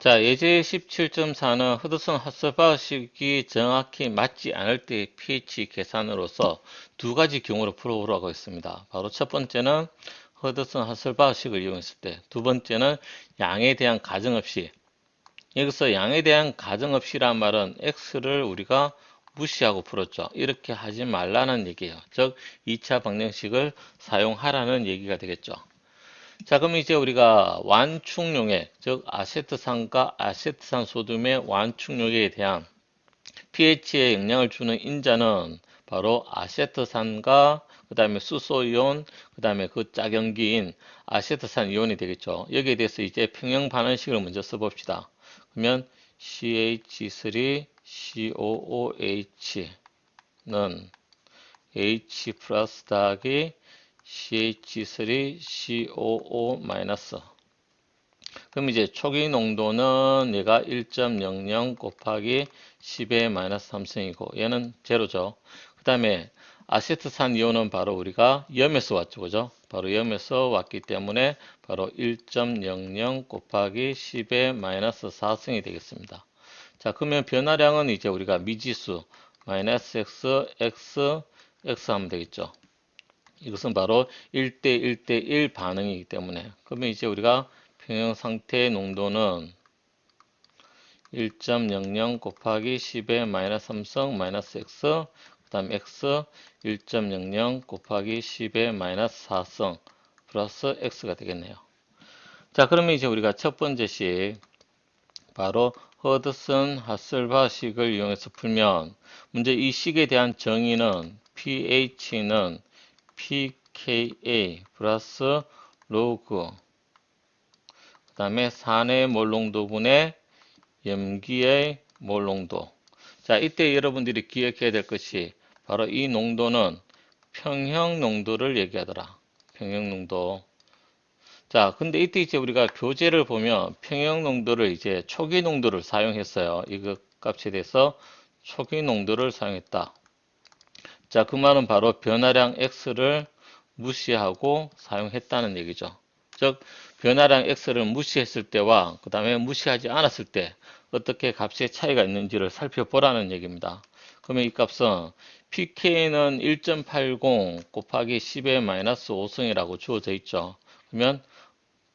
자, 예제 17.4는 허드슨 하스바식이 정확히 맞지 않을 때의 pH 계산으로서 두 가지 경우를 풀어보라고 했습니다. 바로 첫 번째는 허드슨 하스바식을 이용했을 때, 두 번째는 양에 대한 가정없이. 여기서 양에 대한 가정없이란 말은 x를 우리가 무시하고 풀었죠. 이렇게 하지 말라는 얘기예요. 즉, 2차 방정식을 사용하라는 얘기가 되겠죠. 자, 그럼 이제 우리가 완충용액, 즉 아세트산과 아세트산 소듐의 완충용액에 대한 pH에 영향을 주는 인자는 바로 아세트산과 그 다음에 수소이온, 그 다음에 그 짝연기인 아세트산 이온이 되겠죠. 여기에 대해서 이제 평형 반응식을 먼저 써봅시다. 그러면 CH3COOH는 H 플러스 더하기 CH3COO 마이너스. 그럼 이제 초기 농도는 얘가 1.00 곱하기 10의 마이너스 3승이고 얘는 제로죠. 그 다음에 아세트산 이온은 바로 우리가 염에서 왔죠. 그죠? 바로 염에서 왔기 때문에 바로 1.00 곱하기 10의 마이너스 4승이 되겠습니다. 자, 그러면 변화량은 이제 우리가 미지수 마이너스 x, x 하면 되겠죠. 이것은 바로 1대 1대 1 반응이기 때문에 그러면 이제 우리가 평형 상태의 농도는 1.00 곱하기 10의 마이너스 3승 마이너스 x 그 다음 x 1.00 곱하기 10의 마이너스 4승 플러스 x가 되겠네요. 자, 그러면 이제 우리가 첫 번째 식 바로 허드슨 하슬바식을 이용해서 풀면 문제 이 식에 대한 정의는 pH는 pKa 플러스 로그 그 다음에 산의 몰농도분의 염기의 몰농도. 자, 이때 여러분들이 기억해야 될 것이 바로 이 농도는 평형 농도를 얘기하더라. 평형 농도. 자, 근데 이때 이제 우리가 교재를 보면 평형 농도를 이제 초기 농도를 사용했어요. 이거 값에 대해서 초기 농도를 사용했다. 자, 그 말은 바로 변화량 x를 무시하고 사용했다는 얘기죠. 즉, 변화량 x를 무시했을 때와 그 다음에 무시하지 않았을 때 어떻게 값의 차이가 있는지를 살펴보라는 얘기입니다. 그러면 이 값은 pK는 1.80 곱하기 10의 마이너스 5승이라고 주어져 있죠. 그러면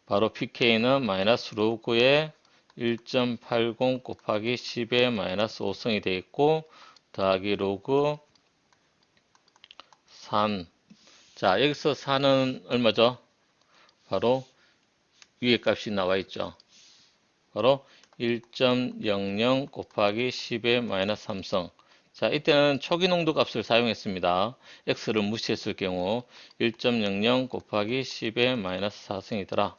바로 pK는 마이너스 로그의 1.80 곱하기 10의 마이너스 5승이 되겠고 더하기 로그 산. 자, 여기서 산은 얼마죠? 바로 위에 값이 나와 있죠. 바로 1.00 곱하기 10의 마이너스 3승. 자, 이때는 초기 농도 값을 사용했습니다. x를 무시했을 경우 1.00 곱하기 10의 마이너스 4승이더라.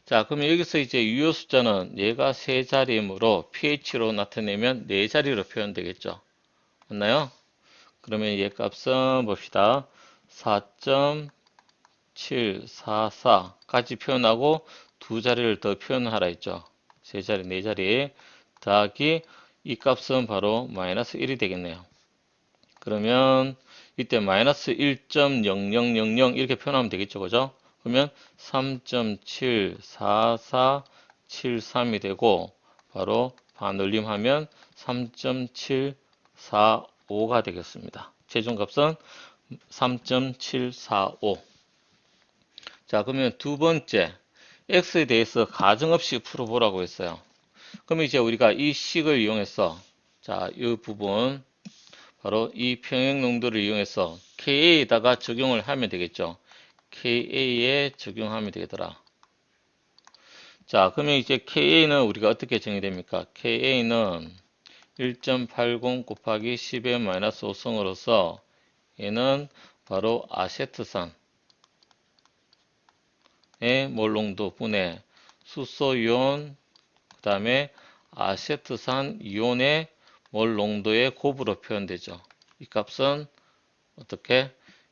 자, 그러면 여기서 이제 유효 숫자는 얘가 세 자리이므로 pH로 나타내면 네 자리로 표현되겠죠. 맞나요? 그러면 얘 값은 봅시다. 4.744까지 표현하고 두 자리를 더 표현하라 했죠. 세 자리, 네 자리 더하기 이 값은 바로 마이너스 1이 되겠네요. 그러면 이때 마이너스 1.0000 이렇게 표현하면 되겠죠. 그죠? 그러면 3.74473이 되고 바로 반올림하면 3.745가 되겠습니다. 최종값은 3.745. 자, 그러면 두 번째 x에 대해서 가정없이 풀어보라고 했어요. 그럼 이제 우리가 이 식을 이용해서 자, 이 부분 바로 이 평형 농도를 이용해서 KA에다가 적용을 하면 되겠죠. KA에 적용하면 되더라. 자, 그러면 이제 KA는 우리가 어떻게 정의됩니까? KA는 1.80 곱하기 10의 마이너스 5승으로서 얘는 바로 아세트산의 몰농도 분의 수소이온 그 다음에 아세트산 이온의 몰 농도의 곱으로 표현되죠. 이 값은 어떻게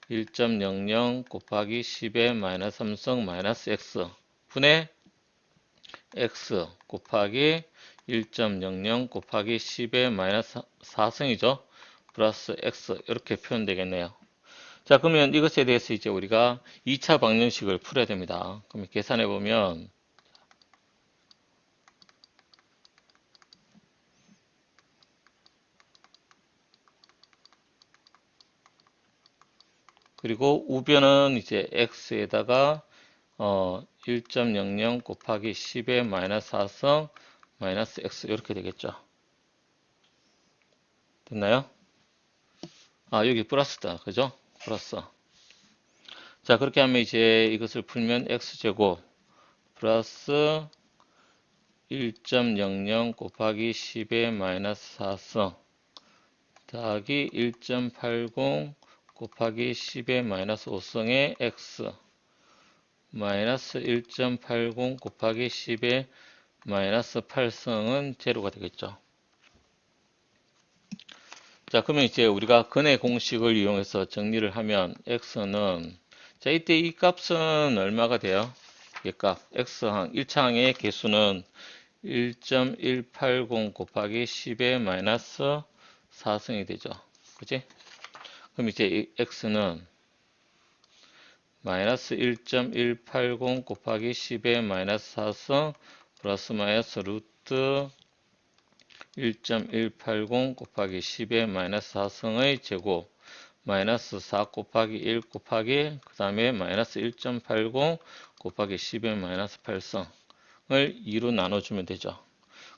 1.00 곱하기 10의 마이너스 3승 마이너스 x 분의 x 곱하기 1.00 곱하기 10의 마이너스 4승이죠. 플러스 x 이렇게 표현되겠네요. 자, 그러면 이것에 대해서 이제 우리가 2차 방정식을 풀어야 됩니다. 그럼 계산해 보면 그리고 우변은 이제 x에다가 1.00 곱하기 10의 마이너스 4성 마이너스 x 이렇게 되겠죠. 됐나요? 아, 여기 플러스다. 그죠? 플러스. 자, 그렇게 하면 이제 이것을 풀면 x제곱 플러스 1.00 곱하기 10의 마이너스 4성 더하기 1.80 곱하기 10의 마이너스 5성의 x 마이너스 1.80 곱하기 10의 마이너스 8성은 제로가 되겠죠. 자, 그러면 이제 우리가 근의 공식을 이용해서 정리를 하면 x는 자, 이때 이 값은 얼마가 돼요? 이 값 x항 1차항의 개수는 1.180 곱하기 10의 마이너스 4승이 되죠. 그치? 그럼 이제 이 x는 마이너스 1.180 곱하기 10의 마이너스 4승 플러스 마이너스 루트 1.180 곱하기 10의 마이너스 4승의 제곱 마이너스 4 곱하기 1 곱하기 그 다음에 마이너스 1.80 곱하기 10의 마이너스 8승을 2로 나눠주면 되죠.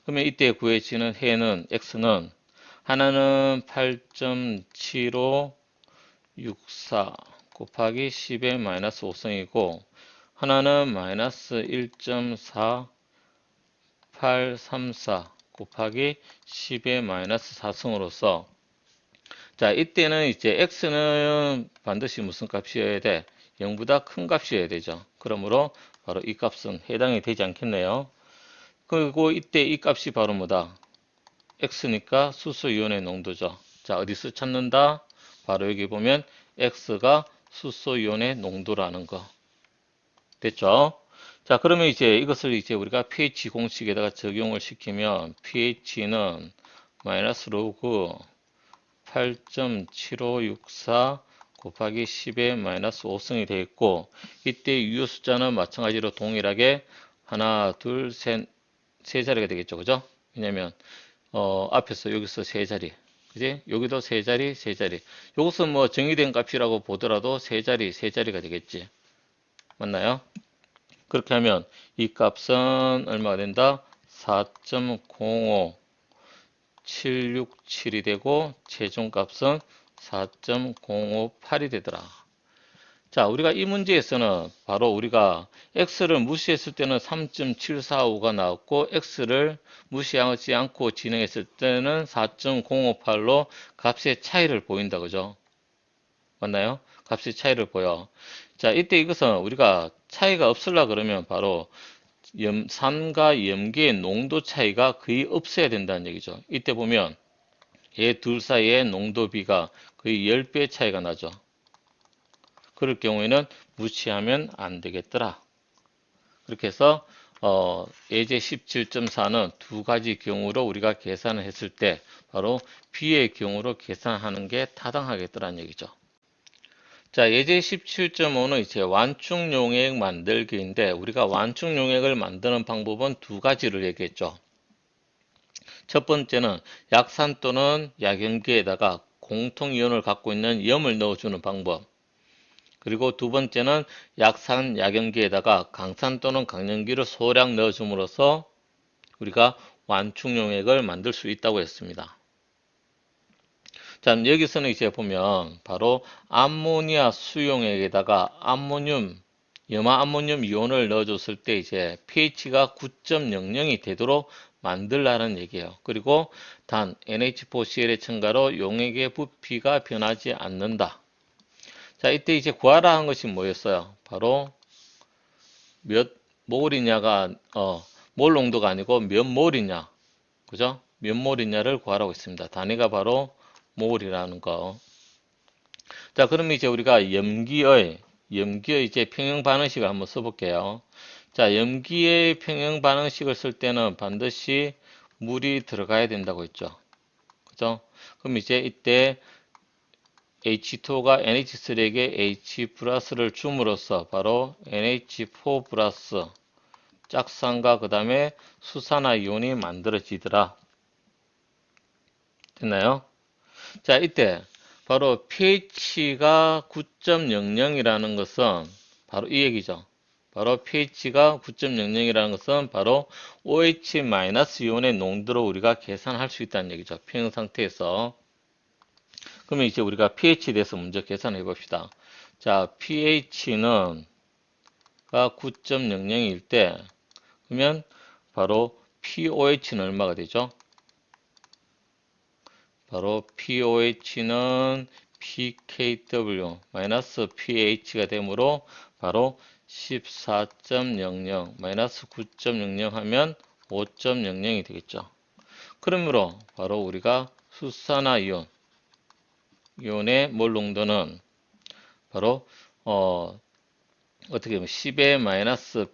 그러면 이때 구해지는 해는 x는 하나는 8.7564 곱하기 10의 마이너스 5승이고 하나는 마이너스 1.4834 곱하기 10의 마이너스 4승으로서 자, 이때는 이제 x는 반드시 무슨 값이어야 돼? 0보다 큰 값이어야 되죠. 그러므로 바로 이 값은 해당이 되지 않겠네요. 그리고 이때 이 값이 바로 뭐다? x니까 수소이온의 농도죠. 자, 어디서 찾는다? 바로 여기 보면 x가 수소이온의 농도라는 거. 됐죠? 자, 그러면 이제 이것을 이제 우리가 pH 공식에다가 적용을 시키면 pH는 마이너스 로그 8.7564 곱하기 10의 마이너스 5승이 되어 있고 이때 유효 숫자는 마찬가지로 동일하게 하나, 둘, 셋, 세 자리가 되겠죠. 그죠? 왜냐면 앞에서 여기서 세 자리. 그지? 여기도 세 자리, 세 자리. 이것은 뭐 정의된 값이라고 보더라도 세 자리, 세 자리가 되겠지. 맞나요? 그렇게 하면 이 값은 얼마가 된다? 4.05767이 되고 최종값은 4.058이 되더라. 자, 우리가 이 문제에서는 바로 우리가 x를 무시했을 때는 3.745가 나왔고 x를 무시하지 않고 진행했을 때는 4.058로 값의 차이를 보인다. 그죠? 맞나요? 값의 차이를 보여. 자, 이때 이것은 우리가 차이가 없으려 그러면 바로 산과 염기의 농도 차이가 거의 없어야 된다는 얘기죠. 이때 보면 얘 둘 사이의 농도비가 거의 10배 차이가 나죠. 그럴 경우에는 무시하면 안 되겠더라. 그렇게 해서 예제 17.4는 두 가지 경우로 우리가 계산을 했을 때 바로 B의 경우로 계산하는 게 타당하겠더라는 얘기죠. 자, 예제 17.5는 이제 완충용액 만들기인데 우리가 완충용액을 만드는 방법은 두 가지를 얘기했죠. 첫 번째는 약산 또는 약염기에다가 공통이온을 갖고 있는 염을 넣어주는 방법. 그리고 두 번째는 약산, 약염기에다가 강산 또는 강염기를 소량 넣어줌으로써 우리가 완충용액을 만들 수 있다고 했습니다. 자, 여기서는 이제 보면 바로 암모니아 수용액에다가 염화암모늄 이온을 넣어줬을 때 이제 pH가 9.00이 되도록 만들라는 얘기예요. 그리고 단 NH4Cl의 첨가로 용액의 부피가 변하지 않는다. 자, 이때 이제 구하라 한 것이 뭐였어요? 바로 몇 몰이냐가 몰 농도가 아니고 몇 몰이냐, 그죠? 몇 몰이냐를 구하라고 했습니다. 단위가 바로 몰이라는 거. 자, 그럼 이제 우리가 염기의 이제 평형 반응식을 한번 써볼게요. 자, 염기의 평형 반응식을 쓸 때는 반드시 물이 들어가야 된다고 했죠. 그죠? 그럼 이제 이때 H2가 NH3에게 H 플러스를 줌으로써 바로 NH4 플러스 짝산과 그 다음에 수산화이온이 만들어지더라. 됐나요? 자, 이때 바로 pH가 9.00이라는 것은 바로 이 얘기죠. 바로 pH가 9.00이라는 것은 바로 OH-이온의 농도로 우리가 계산할 수 있다는 얘기죠. 평형 상태에서. 그러면 이제 우리가 pH에 대해서 먼저 계산해 봅시다. 자, pH는 가 9.00일 때 그러면 바로 pOH는 얼마가 되죠? 바로 pOH는 pKW pH가 되므로 바로 14.00 9.00 하면 5.00이 되겠죠. 그러므로 바로 우리가 수산화이온 이온의 몰 농도는 바로 어떻게 보면 10의 마이너스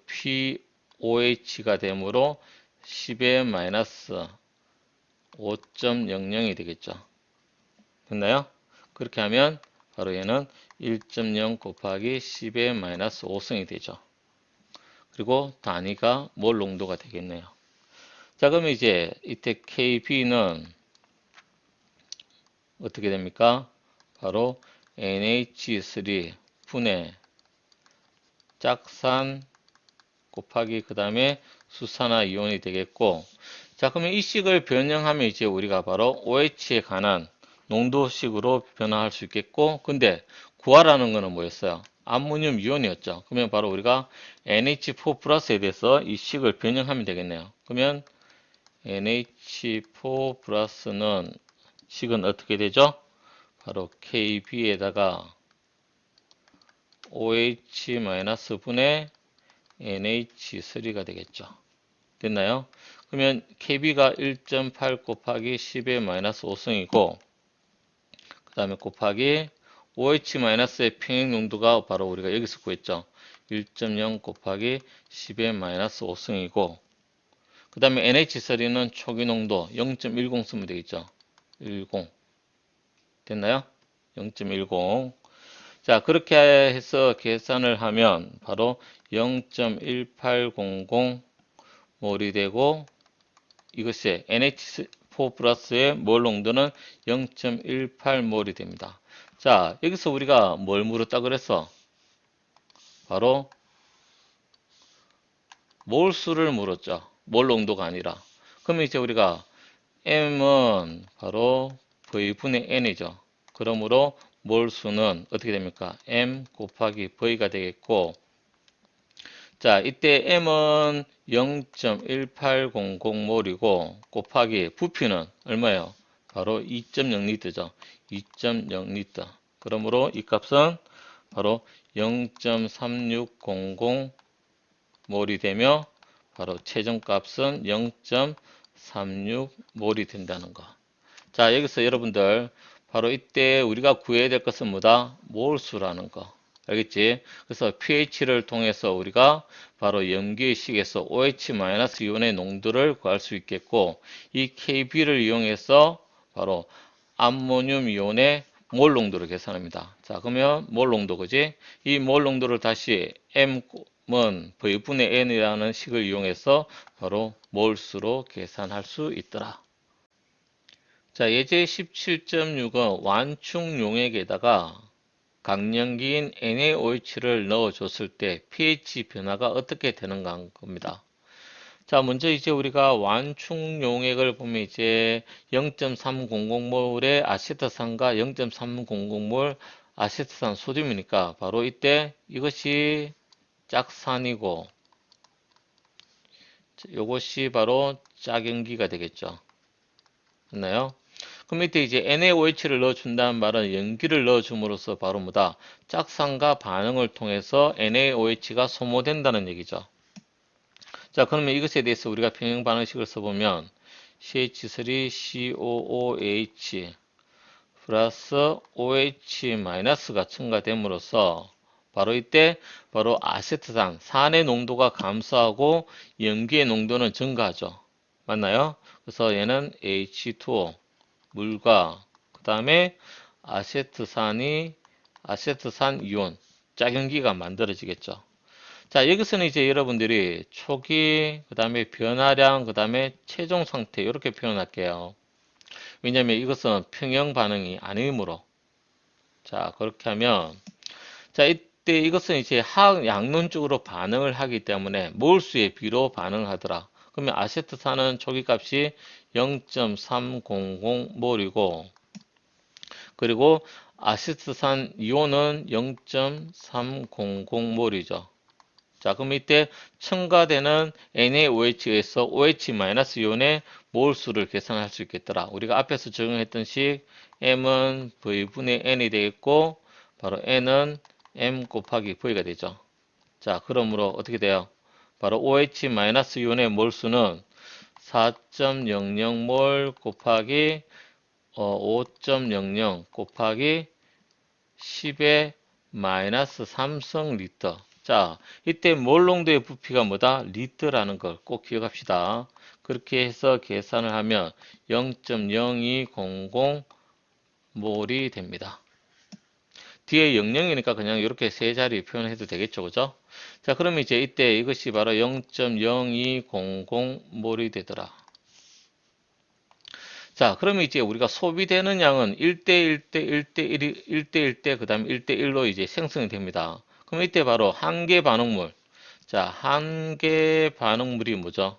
pOH가 되므로 10의 마이너스 5.00이 되겠죠. 됐나요? 그렇게 하면 바로 얘는 1.0 곱하기 10의 마이너스 5승이 되죠. 그리고 단위가 몰 농도가 되겠네요. 자, 그러면 이제 이때 KB는 어떻게 됩니까? 바로 NH3 분의 짝산 곱하기 그 다음에 수산화이온이 되겠고, 자, 그러면 이 식을 변형하면 이제 우리가 바로 OH에 관한 농도식으로 변화할 수 있겠고, 근데 구하라는 거는 뭐였어요? 암모늄 이온이었죠. 그러면 바로 우리가 NH4 플러스에 대해서 이 식을 변형하면 되겠네요. 그러면 NH4 플러스는 식은 어떻게 되죠? 바로 KB에다가 OH-분의 NH3가 되겠죠. 됐나요? 그러면 KB가 1.8 곱하기 10의 마이너스 5승이고 그 다음에 곱하기 OH-의 평행 농도가 바로 우리가 여기서 구했죠. 1.0 곱하기 10의 마이너스 5승이고 그 다음에 NH3는 초기 농도 0.10 쓰면 되겠죠. 10 됐나요? 0.10 자, 그렇게 해서 계산을 하면 바로 0.1800 몰이 되고 이것이 NH4 플러스의 몰 농도는 0.18 몰이 됩니다. 자, 여기서 우리가 뭘 물었다 그랬어? 바로 몰수를 물었죠. 몰 농도가 아니라. 그러면 이제 우리가 M은 바로 V분의 N이죠. 그러므로 몰수는 어떻게 됩니까? M 곱하기 V가 되겠고 자, 이때 M은 0.1800몰이고 곱하기 부피는 얼마예요? 바로 2.0리터죠. 2.0리터. 그러므로 이 값은 바로 0.3600몰이 되며 바로 최종값은 0.36몰이 된다는 거. 자, 여기서 여러분들 바로 이때 우리가 구해야 될 것은 뭐다? 몰수라는 거. 알겠지? 그래서 pH를 통해서 우리가 바로 염기의식에서 OH-이온의 농도를 구할 수 있겠고 이 KB를 이용해서 바로 암모늄 이온의 몰 농도를 계산합니다. 자, 그러면 몰 농도 그지? 이 몰 농도를 다시 M은 V분의 N이라는 식을 이용해서 바로 몰수로 계산할 수 있더라. 자, 예제 17.6은 완충 용액에다가 강염기인 NaOH를 넣어줬을 때 pH 변화가 어떻게 되는가 한 겁니다. 자, 먼저 이제 우리가 완충 용액을 보면 이제 0.300몰의 아세트산과 0.300몰 아세트산 소듐이니까 바로 이때 이것이 짝산이고 이것이 바로 짝염기가 되겠죠. 맞나요? 그럼 이때 이제 NaOH를 넣어준다는 말은 염기를 넣어줌으로써 바로 뭐다? 짝산과 반응을 통해서 NaOH가 소모된다는 얘기죠. 자, 그러면 이것에 대해서 우리가 평형 반응식을 써보면 CH3COOH 플러스 OH 마이너스가 첨가됨으로써 바로 이때 바로 아세트산, 산의 농도가 감소하고 염기의 농도는 증가하죠. 맞나요? 그래서 얘는 H2O 물과 그 다음에 아세트산 이온 짝염기가 만들어지겠죠. 자, 여기서는 이제 여러분들이 초기, 그 다음에 변화량, 그 다음에 최종 상태 이렇게 표현할게요. 왜냐하면 이것은 평형 반응이 아니므로. 자, 그렇게 하면, 자, 이때 이것은 이제 화학 양론적으로 반응을 하기 때문에 몰수의 비로 반응을 하더라. 그러면 아세트산은 초기값이 0.300몰이고, 그리고 아세트산 이온은 0.300몰이죠. 자, 그럼 이때 첨가되는 NaOH에서 OH-이온의 몰수를 계산할 수 있겠더라. 우리가 앞에서 적용했던 식 M은 V분의 N이 되겠고 바로 N은 M 곱하기 V가 되죠. 자, 그러므로 어떻게 돼요? 바로 OH-이온의 몰수는 4.00몰 곱하기 5.00 곱하기 10의 마이너스 3성 리터. 자, 이때 몰농도의 부피가 뭐다? 리터라는 걸 꼭 기억합시다. 그렇게 해서 계산을 하면 0.0200몰이 됩니다. 뒤에 00이니까 그냥 이렇게 세 자리 표현해도 되겠죠, 그죠? 자, 그럼 이제 이때 이것이 바로 0.0200몰이 되더라. 자, 그러면 이제 우리가 소비되는 양은 1대 1대 1대 1대 1대 그 다음에 1대 1로 이제 생성이 됩니다. 그럼 이때 바로 한계 반응물. 자, 한계 반응물이 뭐죠?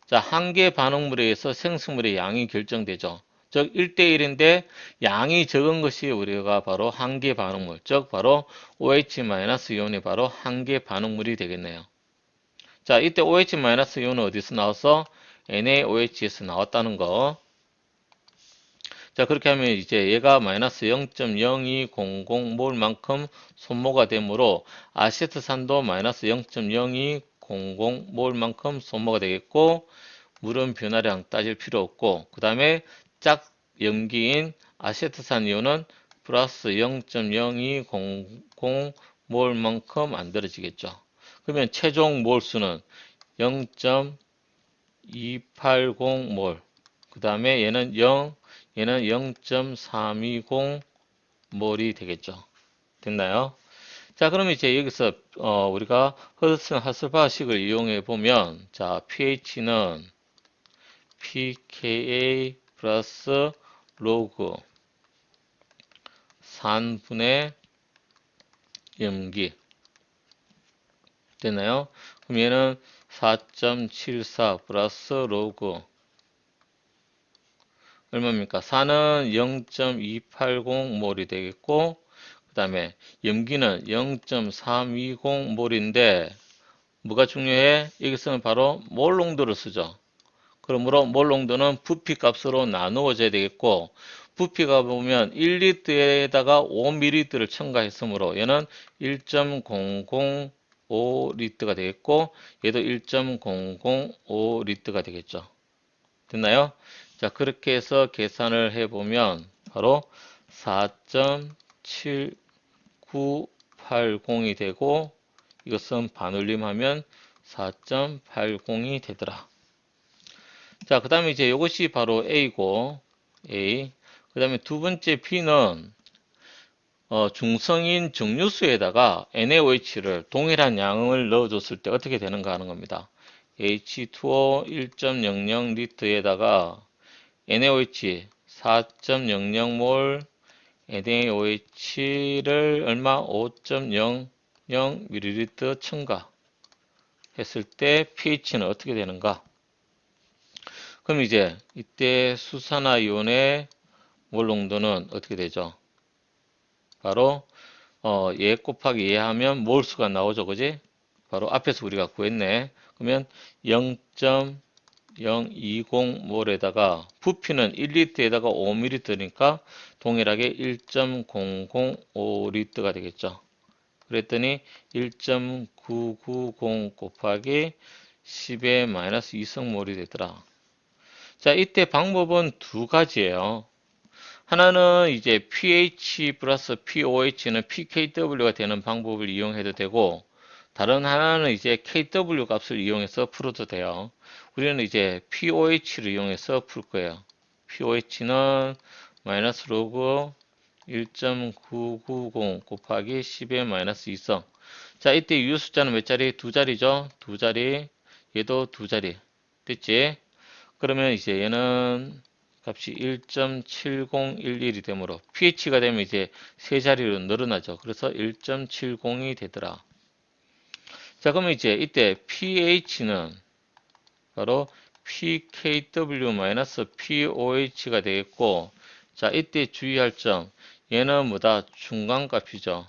자, 한계 반응물에 의해서 생성물의 양이 결정되죠. 즉 1대 1인데 양이 적은 것이 우리가 바로 한계 반응물, 즉 바로 OH-이온이 바로 한계 반응물이 되겠네요. 자, 이때 OH-이온은 어디서 나와서 NaOH에서 나왔다는 거. 자, 그렇게 하면 이제 얘가 마이너스 0.0200몰만큼 손모가 되므로 아세트산도 마이너스 0.0200몰만큼 손모가 되겠고, 물은 변화량 따질 필요 없고, 그 다음에 짝 염기인 아세트산 이온은 플러스 0.0200몰만큼 만들어지겠죠. 그러면 최종 몰수는 0.280몰. 그 다음에 얘는 0.320몰이 되겠죠. 됐나요? 자, 그럼 이제 여기서 우리가 허드슨 하슬바식을 이용해 보면, 자, pH는 pKa 플러스 로그 산분의 염기. 됐나요? 그럼 얘는 4.74 플러스 로그 얼마입니까? 산은 0.280몰이 되겠고, 그 다음에 염기는 0.320몰인데, 뭐가 중요해? 여기서는 바로 몰 농도를 쓰죠. 그러므로 몰 농도는 부피 값으로 나누어져야 되겠고, 부피가 보면 1리터에다가 5ml를 첨가했으므로 얘는 1.005리터가 되겠고, 얘도 1.005리터가 되겠죠. 됐나요? 자, 그렇게 해서 계산을 해보면 바로 4.7980이 되고 이것은 반올림하면 4.80이 되더라. 자, 그 다음에 이제 이것이 바로 A고 A. 그 다음에 두 번째 B는 중성인 정류수에다가 NaOH를 동일한 양을 넣어줬을 때 어떻게 되는가 하는 겁니다. H2O 1.00리터에다가 NaOH 4.00몰 NaOH를 얼마 5.00ml 첨가 했을 때 pH는 어떻게 되는가? 그럼 이제 이때 수산화이온의 몰 농도는 어떻게 되죠? 바로 얘 곱하기 얘 하면 몰수가 나오죠, 그지? 바로 앞에서 우리가 구했네. 그러면 0.020몰에다가 부피는 1리터에다가 5ml니까 동일하게 1.005리터가 되겠죠. 그랬더니 1.990 곱하기 10의 마이너스 2성몰이 되더라. 자, 이때 방법은 두 가지예요. 하나는 이제 pH 플러스 pOH는 pKW가 되는 방법을 이용해도 되고, 다른 하나는 이제 KW 값을 이용해서 풀어도 돼요. 우리는 이제 pOH를 이용해서 풀 거예요. pOH는 마이너스 로그 1.990 곱하기 10의 마이너스 2성. 자, 이때 유효 숫자는 몇 자리? 두 자리죠? 두 자리. 얘도 두 자리. 됐지? 그러면 이제 얘는 값이 1.7011이 되므로 pH가 되면 이제 세 자리로 늘어나죠. 그래서 1.70이 되더라. 자, 그러면 이제 이때 pH는 바로 pKW-pOH가 되겠고, 자, 이때 주의할 점, 얘는 뭐다? 중간값이죠.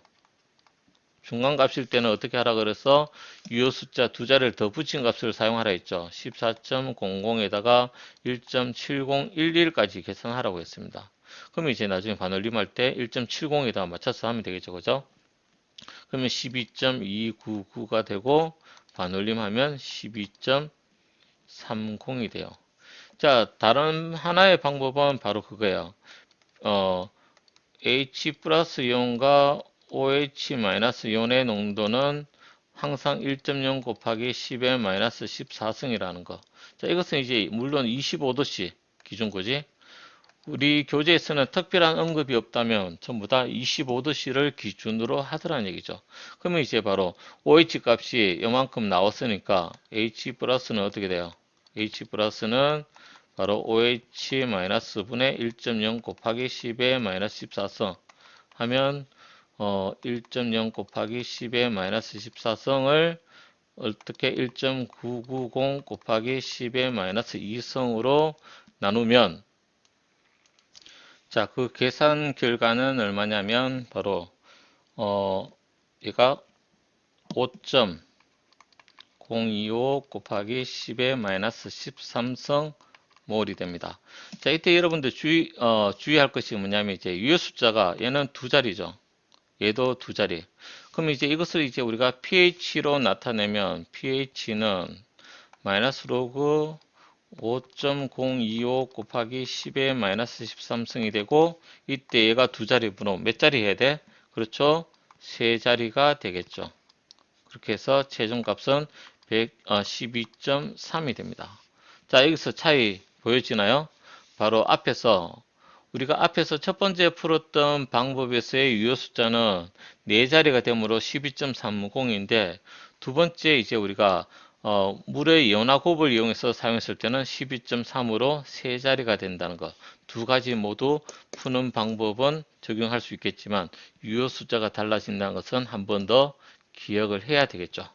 중간값일 때는 어떻게 하라 그래서 유효 숫자 두 자리를 더 붙인 값을 사용하라 했죠. 14.00에다가 1.7011까지 계산하라고 했습니다. 그러면 이제 나중에 반올림할 때 1.70에다가 맞춰서 하면 되겠죠. 그죠? 그러면 12.299가 되고 반올림하면 12.30이 돼요. 자, 다른 하나의 방법은 바로 그거예요. H 플러스 이온과 OH 마이너스 이온의 농도는 항상 1.0 곱하기 10의 마이너스 14승이라는 거. 자, 이것은 이제 물론 25도씨 기준거지. 우리 교재에서는 특별한 언급이 없다면 전부 다 25도씨를 기준으로 하더라는 얘기죠. 그러면 이제 바로 OH 값이 이만큼 나왔으니까 H 플러스는 어떻게 돼요? H 플러스는 바로 OH 마이너스 분의 1.0 곱하기 10의 마이너스 14성 하면 1.0 곱하기 10의 마이너스 14성을 어떻게 1.990 곱하기 10의 마이너스 2성으로 나누면 자, 그 계산 결과는 얼마냐면 바로 얘가 5.025 곱하기 10의 마이너스 13성 몰이 됩니다. 자, 이때 여러분들 주의할 것이 뭐냐면 이제 유효 숫자가 얘는 두 자리죠. 얘도 두 자리. 그럼 이제 이것을 이제 우리가 pH로 나타내면 pH는 마이너스 로그 5.025 곱하기 10의 마이너스 13승이 되고 이때 얘가 두 자리 번호 몇 자리 해야 돼? 그렇죠? 세 자리가 되겠죠. 그렇게 해서 최종값은 12.3이 됩니다. 자, 여기서 차이 보여지나요? 바로 우리가 앞에서 첫 번째 풀었던 방법에서의 유효 숫자는 네 자리가 되므로 12.30인데 두 번째 이제 우리가 물의 이온화 곱을 이용해서 사용했을 때는 12.3으로 세 자리가 된다는 것. 두 가지 모두 푸는 방법은 적용할 수 있겠지만 유효 숫자가 달라진다는 것은 한 번 더 기억을 해야 되겠죠.